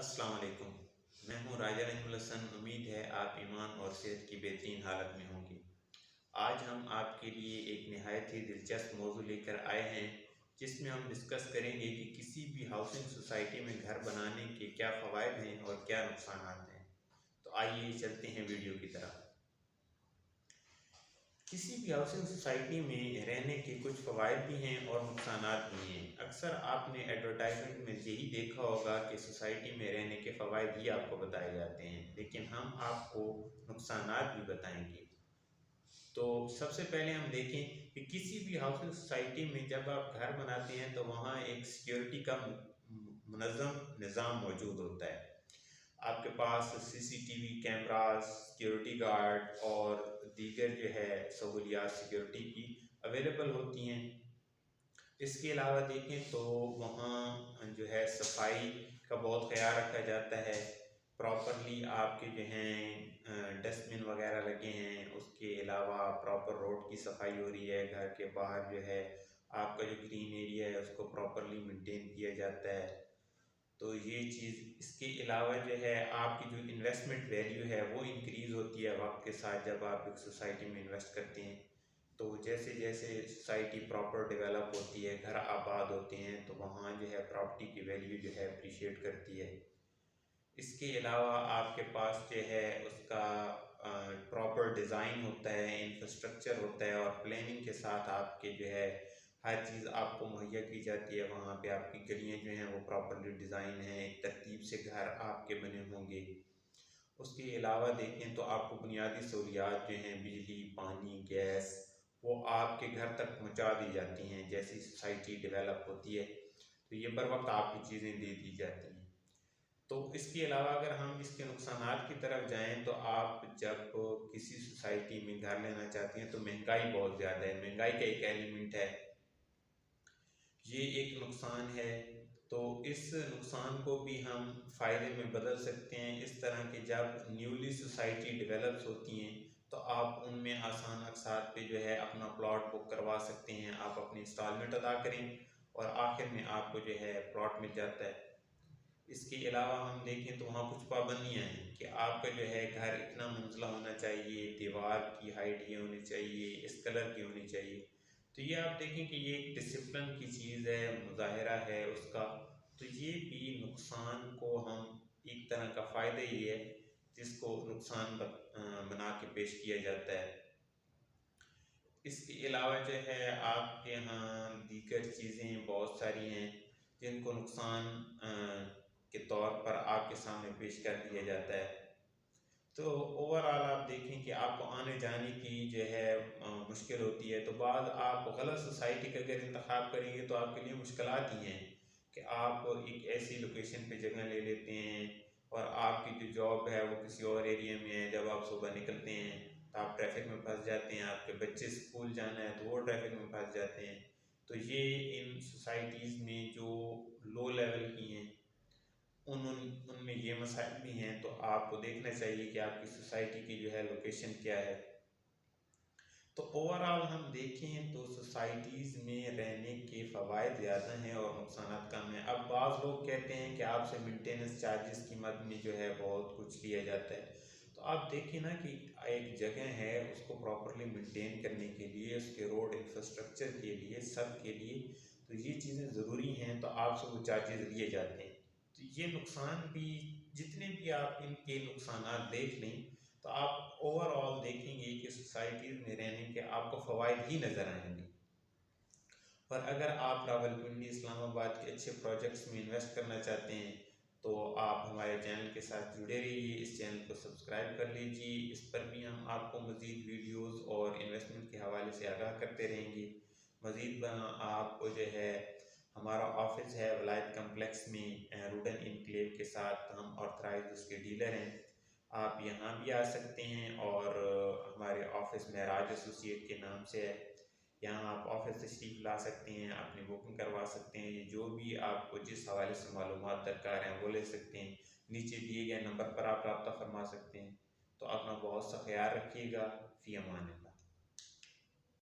अस्सलाम वालेकुम। मैं हूँ राजा नजमुल हसन। उम्मीद है आप ईमान और सेहत की बेहतरीन हालत में होंगे। आज हम आपके लिए एक नहायत ही दिलचस्प मौजू लेकर आए हैं, जिसमें हम डिस्कस करेंगे कि किसी भी हाउसिंग सोसाइटी में घर बनाने के क्या फ़वाइद हैं और क्या नुकसान हैं। तो आइए चलते हैं वीडियो की तरफ। किसी भी हाउसिंग सोसाइटी में रहने के कुछ फ़वाइद भी हैं और नुकसान भी हैं। अक्सर आपने एडवर्टाइजमेंट में यही देखा होगा कि सोसाइटी में रहने के फ़वाइद ही आपको बताए जाते हैं, लेकिन हम आपको नुकसान भी बताएंगे। तो सबसे पहले हम देखें कि किसी भी हाउसिंग सोसाइटी में जब आप घर बनाते हैं तो वहाँ एक सिक्योरिटी का मुनज़्ज़म निज़ाम मौजूद होता है। आपके पास सीसीटीवी कैमरास, सिक्योरिटी गार्ड और दीगर जो है सहूलियात सिक्योरिटी की अवेलेबल होती हैं। इसके अलावा देखें तो वहाँ जो है सफाई का बहुत ख्याल रखा जाता है। प्रॉपरली आपके जो हैं डस्टबिन वगैरह लगे हैं, उसके अलावा प्रॉपर रोड की सफाई हो रही है। घर के बाहर जो है आपका जो ग्रीन एरिया है उसको प्रॉपरली मेंटेन किया जाता है। तो ये चीज़, इसके अलावा जो है आपकी जो इन्वेस्टमेंट वैल्यू है वो इंक्रीज़ होती है वक्त के साथ। जब आप एक सोसाइटी में इन्वेस्ट करते हैं तो जैसे जैसे सोसाइटी प्रॉपर डेवलप होती है, घर आबाद होते हैं, तो वहाँ जो है प्रॉपर्टी की वैल्यू जो है अप्रिशिएट करती है। इसके अलावा आपके पास जो है उसका प्रॉपर डिज़ाइन होता है, इंफ्रास्ट्रक्चर होता है और प्लानिंग के साथ आपके जो है हर चीज़ आपको मुहैया की जाती है। वहाँ पे आपकी गलियाँ जो हैं वो प्रॉपरली डिज़ाइन हैं, एक तरतीब से घर आपके बने होंगे। उसके अलावा देखें तो आपको बुनियादी सहूलियात जो हैं बिजली, पानी, गैस, वो आपके घर तक पहुँचा दी जाती हैं। जैसी सोसाइटी डेवलप होती है तो ये बर वक्त आपको चीज़ें दे दी जाती हैं। तो इसके अलावा अगर हम इसके नुकसानात की तरफ जाएं तो आप जब किसी सोसाइटी में घर लेना चाहते हैं तो महंगाई बहुत ज़्यादा है। महंगाई का एक एलिमेंट है, ये एक नुकसान है। तो इस नुकसान को भी हम फ़ायदे में बदल सकते हैं इस तरह के, जब न्यूली सोसाइटी डेवलप्स होती हैं तो आप उनमें आसान अक़सात पे जो है अपना प्लॉट बुक करवा सकते हैं। आप अपनी इंस्टॉलमेंट अदा करें और आखिर में आपको जो है प्लॉट मिल जाता है। इसके अलावा हम देखें तो वहाँ कुछ पाबंदियाँ हैं कि आपका जो है घर इतना मंजिला होना चाहिए, दीवार की हाइट ये होनी चाहिए, इस कलर की होनी चाहिए। तो ये आप देखें कि ये एक डिसिप्लिन की चीज़ है, मुज़ाहिरा है उसका। तो ये भी नुकसान को हम एक तरह का फ़ायदा ही है जिसको नुकसान बना के पेश किया जाता है। इसके अलावा जो है आपके यहाँ दीगर चीज़ें बहुत सारी हैं जिनको नुकसान के तौर पर आपके सामने पेश कर दिया जाता है। तो ओवरऑल आप देखें कि आपको आने जाने की जो है मुश्किल होती है। तो बाद आप गलत सोसाइटी का अगर इंतखाब करेंगे तो आपके लिए मुश्किलात ही हैं कि आप एक ऐसी लोकेशन पे जगह ले लेते हैं और आपकी जो जॉब है वो किसी और एरिया में है। जब आप सुबह निकलते हैं तो आप ट्रैफिक में फंस जाते हैं, आपके बच्चे स्कूल जाना है तो वो ट्रैफिक में फंस जाते हैं। तो ये इन सोसाइटीज़ में जो लो लेवल की हैं उनमें ये मसाइल भी हैं। तो आपको देखना चाहिए कि आपकी सोसाइटी की जो है लोकेशन क्या है। तो ओवरऑल हम देखें तो सोसाइटीज़ में रहने के फ़वाइद ज़्यादा हैं और नुकसान कम हैं। अब बाज़ लोग कहते हैं कि आपसे मेंटेनेंस चार्जेस की मद में जो है बहुत कुछ लिया जाता है। तो आप देखिए ना कि एक जगह है उसको प्रॉपरली मेंटेन करने के लिए, उसके रोड इंफ्रास्ट्रक्चर के लिए, सब के लिए तो ये चीज़ें ज़रूरी हैं, तो आपसे वो चार्जेस लिए जाते हैं। तो ये नुकसान भी, जितने भी आप इनके नुकसान देख लें तो आप ओवरऑल देखेंगे कि सोसाइटीज़ में रहने के आपको फ़वाइद ही नज़र आएंगे। और अगर आप रावलपिंडी, इस्लामाबाद के अच्छे प्रोजेक्ट्स में इन्वेस्ट करना चाहते हैं तो आप हमारे चैनल के साथ जुड़े रहिए, इस चैनल को सब्सक्राइब कर लीजिए। इस पर भी हम आपको मज़ीद वीडियोज़ और इन्वेस्टमेंट के हवाले से आगाह करते रहेंगे। मज़ीद आपको जो है हमारा ऑफिस है वलायत कम्प्लेक्स में रूडन इनक्लेव के साथ, हम ऑथराइज उसके डीलर हैं। आप यहाँ भी आ सकते हैं और हमारे ऑफिस में राज एसोसिएट के नाम से है, यहाँ आप ऑफिस तशरीफ़ ला सकते हैं, अपनी बुकिंग करवा सकते हैं। ये जो भी आपको जिस हवाले से मालूमात दरकार हैं वो ले सकते हैं। नीचे दिए गए नंबर पर आप रब्ता फरमा सकते हैं। तो अपना बहुत सा ख्याल रखिएगा। फ़ी अमान अल्लाह।